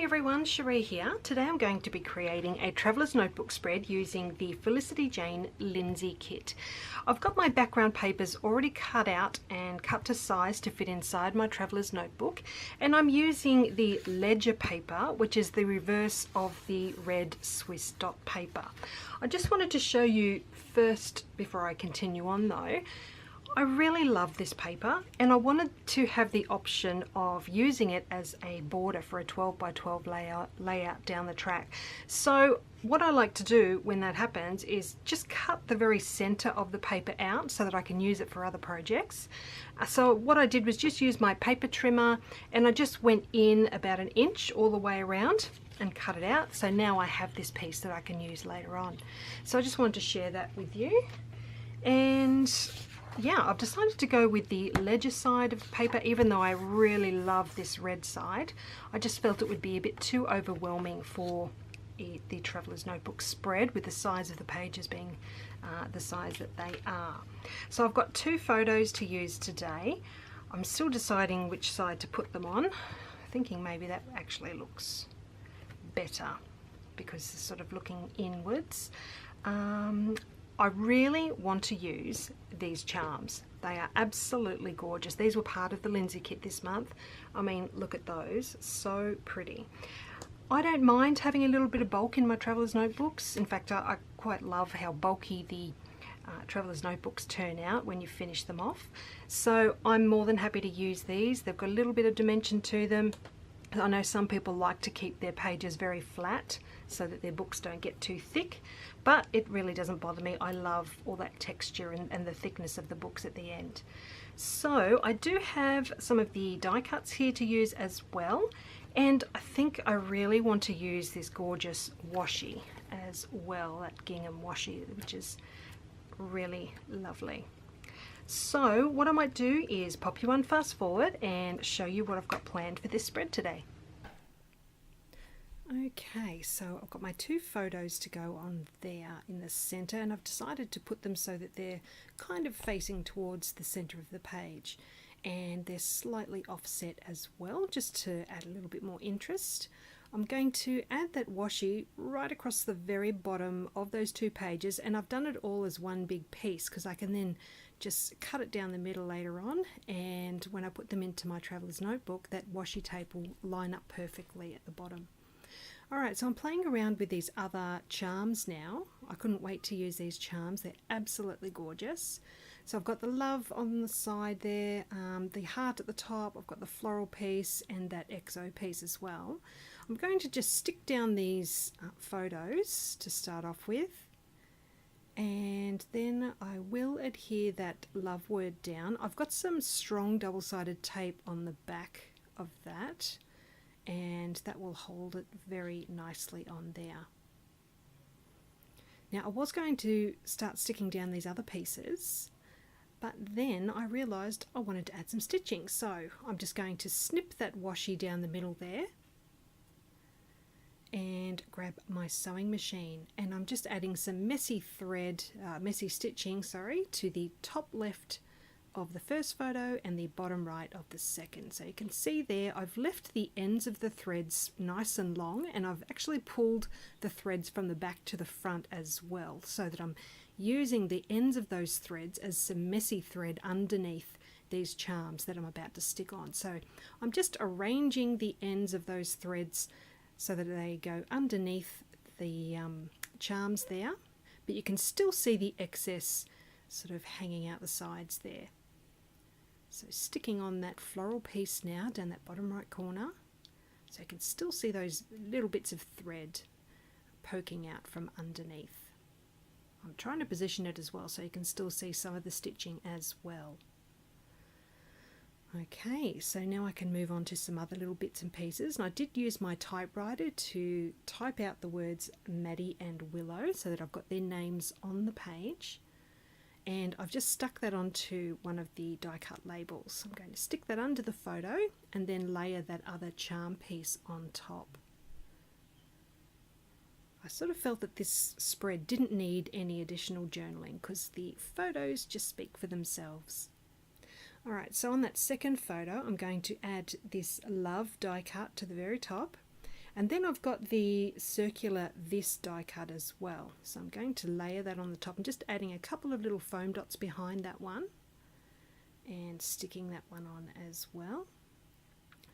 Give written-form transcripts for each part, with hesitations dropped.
everyone, Sheree here. Today I'm going to be creating a traveller's notebook spread using the Felicity Jane Lindsey Kit. I've got my background papers already cut out and cut to size to fit inside my traveller's notebook, and I'm using the ledger paper, which is the reverse of the red Swiss dot paper. I just wanted to show you first, before I continue on though, I really love this paper and I wanted to have the option of using it as a border for a 12 by 12 layout down the track. So what I like to do when that happens is just cut the very center of the paper out so that I can use it for other projects. So what I did was just use my paper trimmer and I just went in about 1 inch all the way around and cut it out. So now I have this piece that I can use later on. So I just wanted to share that with you. And yeah, I've decided to go with the ledger side of the paper, even though I really love this red side. I just felt it would be a bit too overwhelming for the traveller's notebook spread, with the size of the pages being the size that they are. So I've got 2 photos to use today. I'm still deciding which side to put them on, thinking maybe that actually looks better because it's sort of looking inwards. I really want to use these charms. They are absolutely gorgeous. These were part of the Lindsey Kit this month. I mean, look at those, so pretty. I don't mind having a little bit of bulk in my traveller's notebooks. In fact, I quite love how bulky the traveller's notebooks turn out when you finish them off. So I'm more than happy to use these. They've got a little bit of dimension to them. I know some people like to keep their pages very flat so that their books don't get too thick, but it really doesn't bother me. I love all that texture and the thickness of the books at the end. So I do have some of the die cuts here to use as well, and I think I really want to use this gorgeous washi as well, that gingham washi, which is really lovely. So what I might do is pop you on fast forward and show you what I've got planned for this spread today. Okay, so I've got my 2 photos to go on there in the center, and I've decided to put them so that they're kind of facing towards the center of the page, and they're slightly offset as well, just to add a little bit more interest. I'm going to add that washi right across the very bottom of those 2 pages, and I've done it all as one big piece because I can then just cut it down the middle later on, and when I put them into my traveller's notebook, that washi tape will line up perfectly at the bottom. Alright, so I'm playing around with these other charms now. I couldn't wait to use these charms. They're absolutely gorgeous. So I've got the love on the side there, the heart at the top, I've got the floral piece and that XO piece as well. I'm going to just stick down these photos to start off with, and then I will adhere that love word down. I've got some strong double-sided tape on the back of that, and that will hold it very nicely on there. Now I was going to start sticking down these other pieces, but then I realized I wanted to add some stitching, so I'm just going to snip that washi down the middle there and grab my sewing machine, and I'm just adding some messy stitching to the top left of the first photo and the bottom right of the second. So you can see there I've left the ends of the threads nice and long, and I've actually pulled the threads from the back to the front as well, so that I'm using the ends of those threads as some messy thread underneath these charms that I'm about to stick on. So I'm just arranging the ends of those threads so that they go underneath the charms there, but you can still see the excess sort of hanging out the sides there. So sticking on that floral piece now down that bottom right corner, so you can still see those little bits of thread poking out from underneath. I'm trying to position it as well so you can still see some of the stitching as well. Okay, so now I can move on to some other little bits and pieces, and I did use my typewriter to type out the words Maddie and Willow so that I've got their names on the page, and I've just stuck that onto one of the die cut labels. I'm going to stick that under the photo and then layer that other charm piece on top. I sort of felt that this spread didn't need any additional journaling because the photos just speak for themselves. Alright, so on that second photo I'm going to add this love die cut to the very top, And then I've got the circular this die cut as well. So I'm going to layer that on the top and just adding a couple of little foam dots behind that one and sticking that one on as well.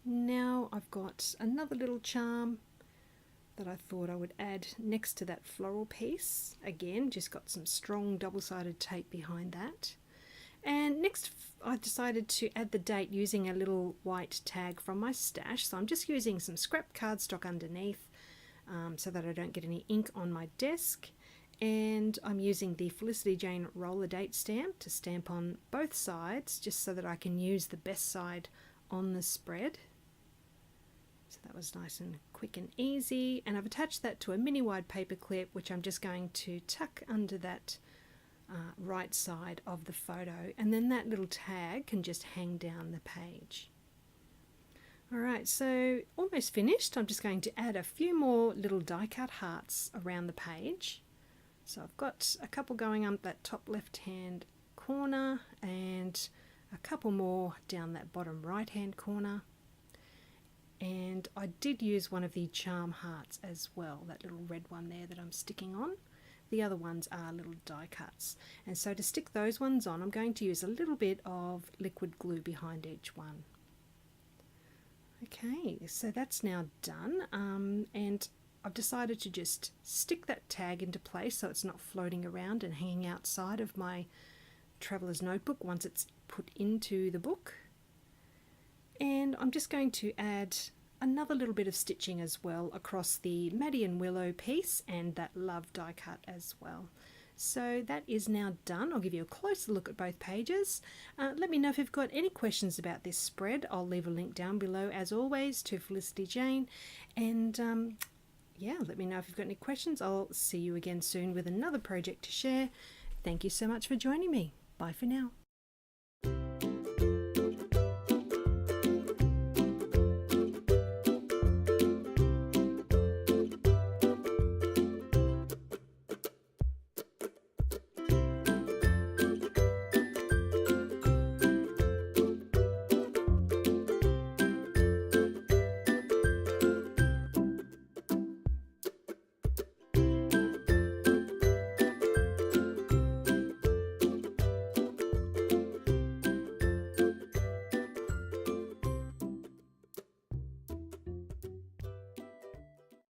Now I've got another little charm that I thought I would add next to that floral piece. Again, just got some strong double-sided tape behind that. And next I decided to add the date using a little white tag from my stash. So I'm just using some scrap cardstock underneath so that I don't get any ink on my desk. And I'm using the Felicity Jane roller date stamp to stamp on both sides, just so that I can use the best side on the spread. So that was nice and quick and easy. And I've attached that to a mini wide paper clip, which I'm just going to tuck under that right side of the photo, and then that little tag can just hang down the page. Alright, so almost finished. I'm just going to add a few more little die cut hearts around the page. So I've got a couple going up that top left hand corner and a couple more down that bottom right hand corner. And I did use one of the charm hearts as well, that little red one there that I'm sticking on. The other ones are little die cuts. And so to stick those ones on, I'm going to use a little bit of liquid glue behind each one. Okay, so that's now done. And I've decided to just stick that tag into place so it's not floating around and hanging outside of my traveler's notebook once it's put into the book. And I'm just going to add another little bit of stitching as well across the Maddie and Willow piece and that love die cut as well. So that is now done. I'll give you a closer look at both pages. Let me know if you've got any questions about this spread. I'll leave a link down below as always to Felicity Jane. And yeah, let me know if you've got any questions. I'll see you again soon with another project to share. Thank you so much for joining me. Bye for now.